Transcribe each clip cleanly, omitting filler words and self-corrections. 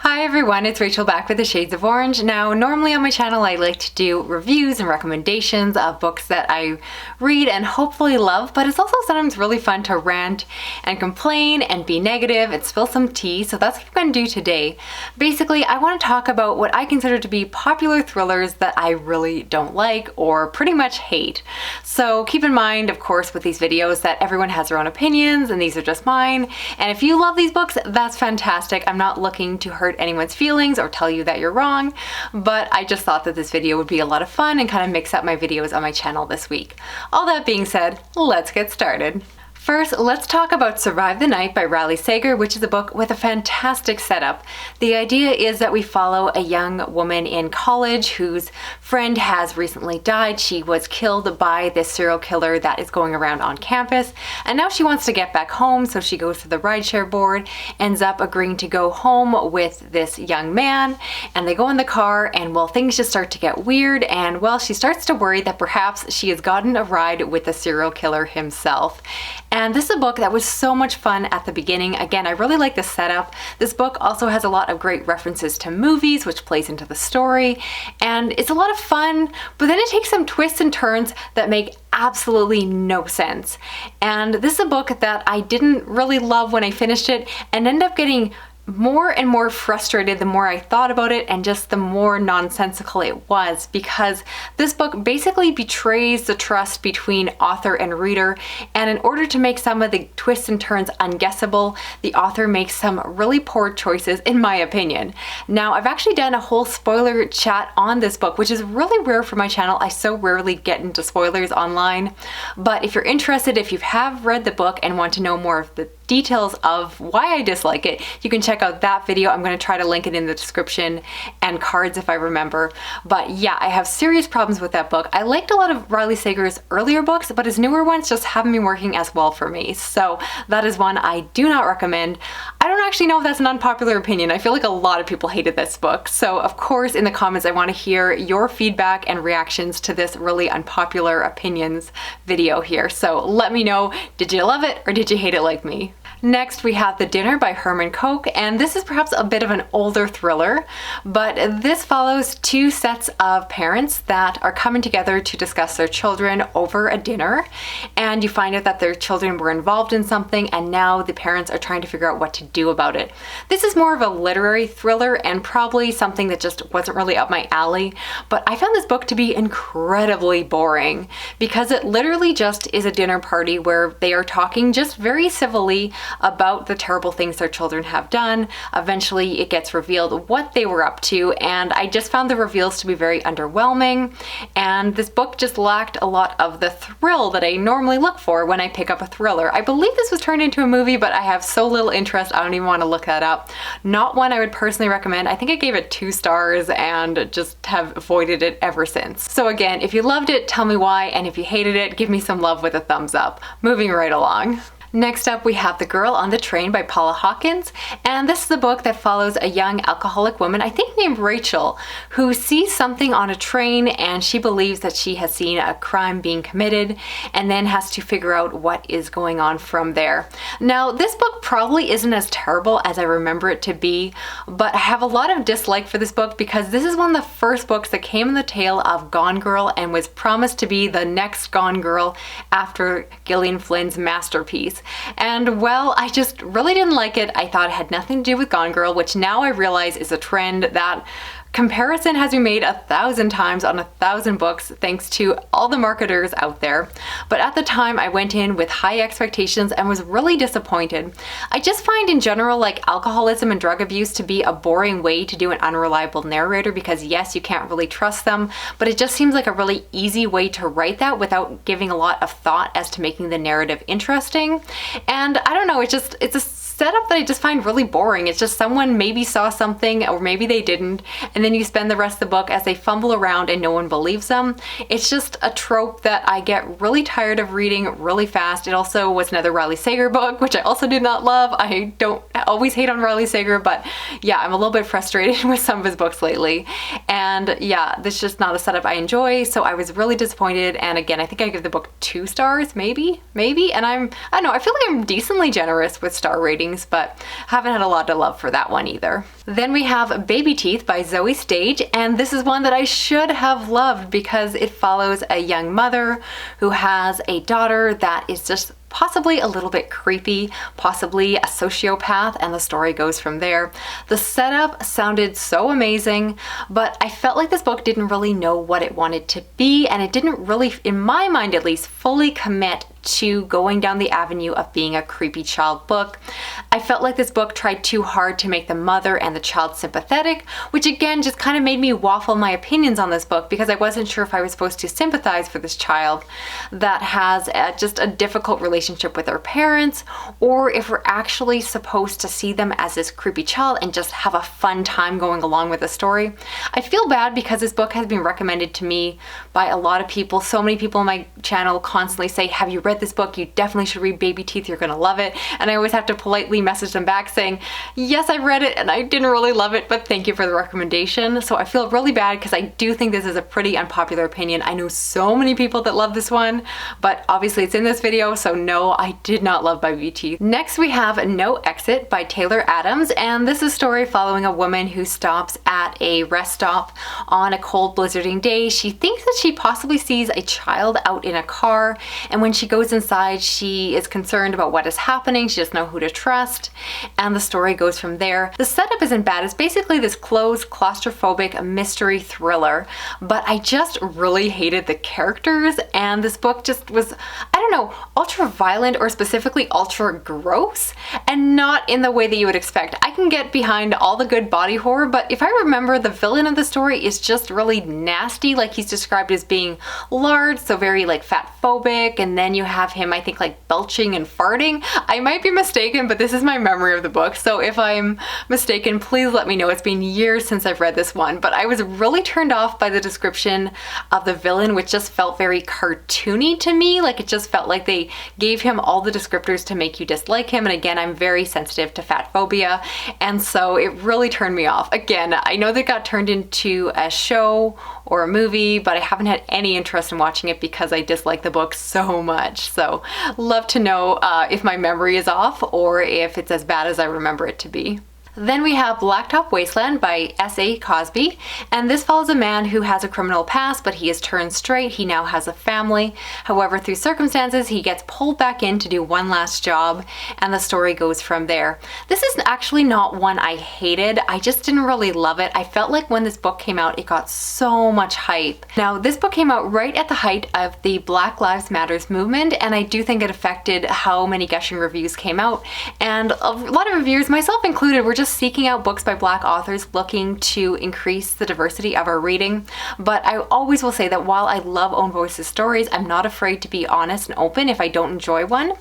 Hi everyone, it's Rachel back with the Shades of Orange. Now, normally on my channel I like to do reviews and recommendations of books that I read and hopefully love, but it's also sometimes really fun to rant and complain and be negative and spill some tea, so that's what I'm going to do today. Basically, I want to talk about what I consider to be popular thrillers that I really don't like or pretty much hate. So keep in mind, of course, with these videos that everyone has their own opinions and these are just mine, and if you love these books, that's fantastic. I'm not looking to hurt anyone's feelings or tell you that you're wrong, but I just thought that this video would be a lot of fun and kind of mix up my videos on my channel this week. All that being said, let's get started. First, let's talk about Survive the Night by Riley Sager, which is a book with a fantastic setup. The idea is that we follow a young woman in college whose friend has recently died. She was killed by this serial killer that is going around on campus, and now she wants to get back home, so she goes to the rideshare board, ends up agreeing to go home with this young man, and they go in the car, and well, things just start to get weird, and well, she starts to worry that perhaps she has gotten a ride with the serial killer himself. And this is a book that was so much fun at the beginning. Again, I really like the setup. This book also has a lot of great references to movies, which plays into the story, and it's a lot of fun, but then it takes some twists and turns that make absolutely no sense. And this is a book that I didn't really love when I finished it and ended up getting more and more frustrated the more I thought about it and just the more nonsensical it was, because this book basically betrays the trust between author and reader, and in order to make some of the twists and turns unguessable, the author makes some really poor choices in my opinion. Now, I've actually done a whole spoiler chat on this book, which is really rare for my channel. I so rarely get into spoilers online, but if you're interested, if you have read the book and want to know more of the details of why I dislike it, you can check out that video. I'm going to try to link it in the description and cards if I remember. But yeah, I have serious problems with that book. I liked a lot of Riley Sager's earlier books, but his newer ones just haven't been working as well for me. So that is one I do not recommend. I don't actually know if that's an unpopular opinion. I feel like a lot of people hated this book. So of course, in the comments, I want to hear your feedback and reactions to this really unpopular opinions video here. So let me know, did you love it or did you hate it like me? Next, we have The Dinner by Herman Koch, and this is perhaps a bit of an older thriller, but this follows two sets of parents that are coming together to discuss their children over a dinner, and you find out that their children were involved in something, and now the parents are trying to figure out what to do about it. This is more of a literary thriller and probably something that just wasn't really up my alley, but I found this book to be incredibly boring because it literally just is a dinner party where they are talking just very civilly about the terrible things their children have done. Eventually it gets revealed what they were up to, and I just found the reveals to be very underwhelming, and this book just lacked a lot of the thrill that I normally look for when I pick up a thriller. I believe this was turned into a movie, but I have so little interest I don't even want to look that up. Not one I would personally recommend. I think I gave it 2 stars and just have avoided it ever since. So again, if you loved it, tell me why, and if you hated it, give me some love with a thumbs up. Moving right along. Next up, we have The Girl on the Train by Paula Hawkins, and this is the book that follows a young alcoholic woman, I think named Rachel, who sees something on a train and she believes that she has seen a crime being committed and then has to figure out what is going on from there. Now, this book probably isn't as terrible as I remember it to be, but I have a lot of dislike for this book because this is one of the first books that came in the tail of Gone Girl and was promised to be the next Gone Girl after Gillian Flynn's masterpiece. And well, I just really didn't like it. I thought it had nothing to do with Gone Girl, which now I realize is a trend that comparison has been made 1,000 times on 1,000 books thanks to all the marketers out there. But at the time I went in with high expectations and was really disappointed. I just find in general like alcoholism and drug abuse to be a boring way to do an unreliable narrator because yes, you can't really trust them, but it just seems like a really easy way to write that without giving a lot of thought as to making the narrative interesting. And I don't know, it's a setup that I just find really boring. It's just someone maybe saw something or maybe they didn't, and then you spend the rest of the book as they fumble around and no one believes them. It's just a trope that I get really tired of reading really fast. It also was another Riley Sager book, which I also did not love. I don't always hate on Riley Sager, but yeah, I'm a little bit frustrated with some of his books lately. And yeah, this is just not a setup I enjoy, so I was really disappointed. And again, I think I give the book 2 stars, maybe? And I don't know, I feel like I'm decently generous with star ratings ratings, but haven't had a lot of love for that one either. Then we have Baby Teeth by Zoe Stage, and this is one that I should have loved because it follows a young mother who has a daughter that is just possibly a little bit creepy, possibly a sociopath, and the story goes from there. The setup sounded so amazing, but I felt like this book didn't really know what it wanted to be, and it didn't really, in my mind at least, fully commit to going down the avenue of being a creepy child book. I felt like this book tried too hard to make the mother and the child sympathetic, which again just kind of made me waffle my opinions on this book because I wasn't sure if I was supposed to sympathize for this child that has just a difficult relationship with their parents, or if we're actually supposed to see them as this creepy child and just have a fun time going along with the story. I feel bad because this book has been recommended to me by a lot of people. So many people on my channel constantly say, have you read this book? You definitely should read Baby Teeth, you're gonna love it. And I always have to politely message them back saying, yes, I read it and I didn't really love it, but thank you for the recommendation. So I feel really bad because I do think this is a pretty unpopular opinion. I know so many people that love this one, but obviously it's in this video, so no, I did not love Baby Teeth. Next we have No Exit by Taylor Adams, and this is a story following a woman who stops at a rest stop on a cold blizzarding day. She thinks that she possibly sees a child out in a car, and when she goes inside, she is concerned about what is happening. She doesn't know who to trust, and the story goes from there. The setup isn't bad. It's basically this closed, claustrophobic mystery thriller, but I just really hated the characters, and this book just was, I don't know, ultra violent or specifically ultra gross, and not in the way that you would expect. I can get behind all the good body horror, but if I remember, the villain of the story is just really nasty. Like, he's described as being large, so very like fat phobic, and then you have him, I think, like belching and farting. I might be mistaken, but this is my memory of the book, so if I'm mistaken, please let me know. It's been years since I've read this one, but I was really turned off by the description of the villain, which just felt very cartoony to me. Like, it just felt like they gave him all the descriptors to make you dislike him, and again, I'm very sensitive to fat phobia, and so it really turned me off. Again, I know that got turned into a show or a movie, but I haven't had any interest in watching it because I dislike the book so much. So love to know if my memory is off or if it's as bad as I remember it to be. Then we have Blacktop Wasteland by S.A. Cosby, and this follows a man who has a criminal past, but he has turned straight. He now has a family. However, through circumstances, he gets pulled back in to do one last job, and the story goes from there. This is actually not one I hated. I just didn't really love it. I felt like when this book came out, it got so much hype. Now, this book came out right at the height of the Black Lives Matters movement, and I do think it affected how many gushing reviews came out, and a lot of reviewers, myself included, were just seeking out books by Black authors looking to increase the diversity of our reading. But I always will say that while I love Own Voices stories, I'm not afraid to be honest and open if I don't enjoy one.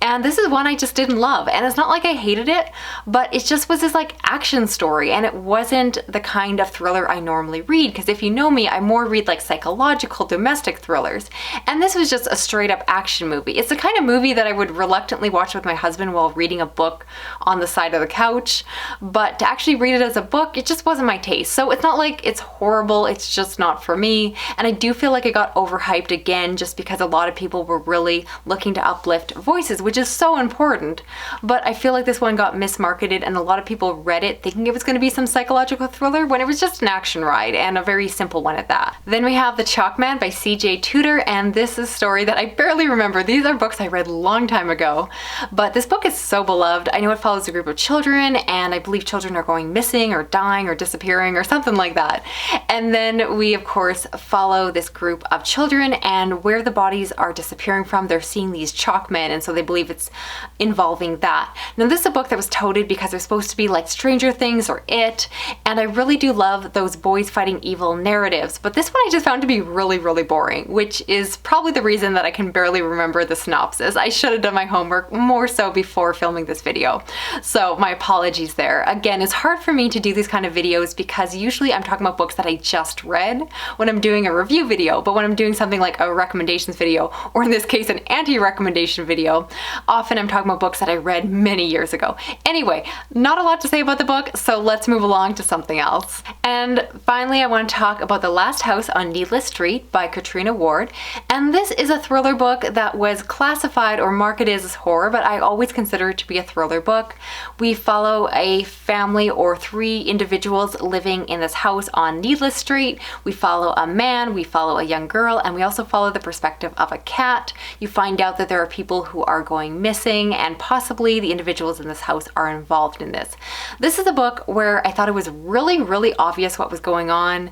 And this is one I just didn't love. And it's not like I hated it, but it just was this like action story, and it wasn't the kind of thriller I normally read, because if you know me, I more read like psychological domestic thrillers. And this was just a straight up action movie. It's the kind of movie that I would reluctantly watch with my husband while reading a book on the side of the couch. But to actually read it as a book, it just wasn't my taste. So it's not like it's horrible, it's just not for me. And I do feel like it got overhyped again just because a lot of people were really looking to uplift voices, which is so important. But I feel like this one got mismarketed, and a lot of people read it thinking it was going to be some psychological thriller when it was just an action ride, and a very simple one at that. Then we have The Chalkman by C.J. Tudor, and this is a story that I barely remember. These are books I read a long time ago, but this book is so beloved. I know it follows a group of children, and I believe children are going missing or dying or disappearing or something like that. And then we, of course, follow this group of children, and where the bodies are disappearing from, they're seeing these chalkmen, and so they believe it's involving that. Now, this is a book that was touted because they're supposed to be like Stranger Things or It, and I really do love those boys fighting evil narratives, but this one I just found to be really, really boring, which is probably the reason that I can barely remember the synopsis. I should have done my homework more so before filming this video, so my apologies there. Again, it's hard for me to do these kind of videos because usually I'm talking about books that I just read when I'm doing a review video, but when I'm doing something like a recommendations video, or in this case an anti-recommendation video, often I'm talking about books that I read many years ago. Anyway, not a lot to say about the book, so let's move along to something else. And finally, I want to talk about The Last House on Needless Street by Katrina Ward. And this is a thriller book that was classified or marketed as horror, but I always consider it to be a thriller book. We follow a family or 3 individuals living in this house on Needless Street. We follow a man, we follow a young girl, and we also follow the perspective of a cat. You find out that there are people who are going missing, and possibly the individuals in this house are involved in this. This is a book where I thought it was really obvious what was going on,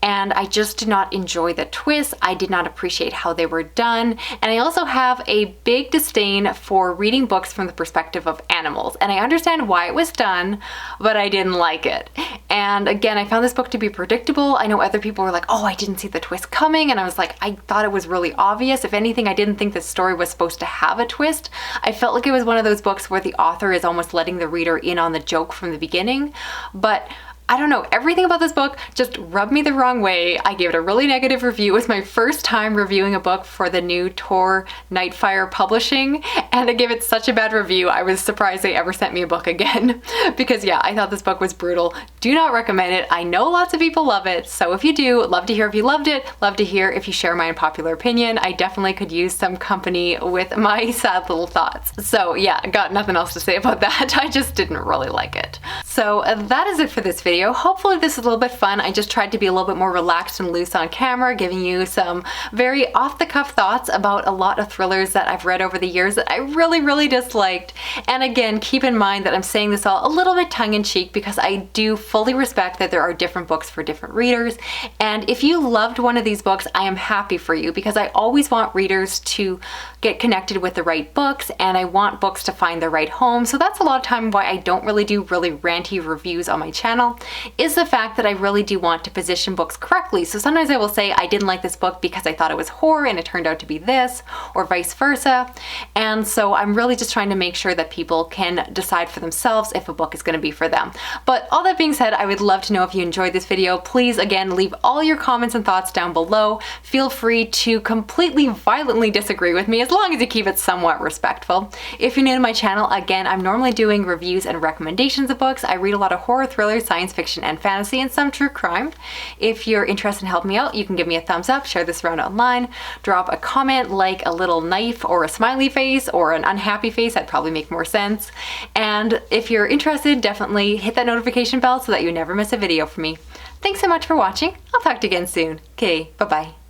and I just did not enjoy the twist. I did not appreciate how they were done, and I also have a big disdain for reading books from the perspective of animals, and I understand why it was done, but I didn't like it. And again, I found this book to be predictable. I know other people were like, oh, I didn't see the twist coming, and I was like, I thought it was really obvious. If anything, I didn't think the story was supposed to have a twist. I felt like it was one of those books where the author is almost letting the reader in on the joke from the beginning, but I don't know, everything about this book just rubbed me the wrong way. I gave it a really negative review. It was my first time reviewing a book for the new Tor Nightfire Publishing, and I gave it such a bad review, I was surprised they ever sent me a book again. Because yeah, I thought this book was brutal. Do not recommend it. I know lots of people love it, so if you do, love to hear if you loved it, love to hear if you share my unpopular opinion. I definitely could use some company with my sad little thoughts. So yeah, got nothing else to say about that. I just didn't really like it. So that is it for this video. Hopefully this is a little bit fun. I just tried to be a little bit more relaxed and loose on camera, giving you some very off-the-cuff thoughts about a lot of thrillers that I've read over the years that I really disliked. And again, keep in mind that I'm saying this all a little bit tongue-in-cheek because I do fully respect that there are different books for different readers. And if you loved one of these books, I am happy for you because I always want readers to get connected with the right books, and I want books to find their right home. So that's a lot of time why I don't really do really ranty reviews on my channel, is the fact that I really do want to position books correctly. So sometimes I will say I didn't like this book because I thought it was horror and it turned out to be this, or vice versa. And so I'm really just trying to make sure that people can decide for themselves if a book is going to be for them. But all that being said, I would love to know if you enjoyed this video. Please, again, leave all your comments and thoughts down below. Feel free to completely violently disagree with me as long as you keep it somewhat respectful. If you're new to my channel, again, I'm normally doing reviews and recommendations of books. I read a lot of horror, thrillers, science fiction, and fantasy, and some true crime. If you're interested in helping me out, you can give me a thumbs up, share this around online, drop a comment like a little knife or a smiley face or an unhappy face. That'd probably make more sense. And if you're interested, definitely hit that notification bell so that you never miss a video from me. Thanks so much for watching. I'll talk to you again soon. Okay, bye-bye.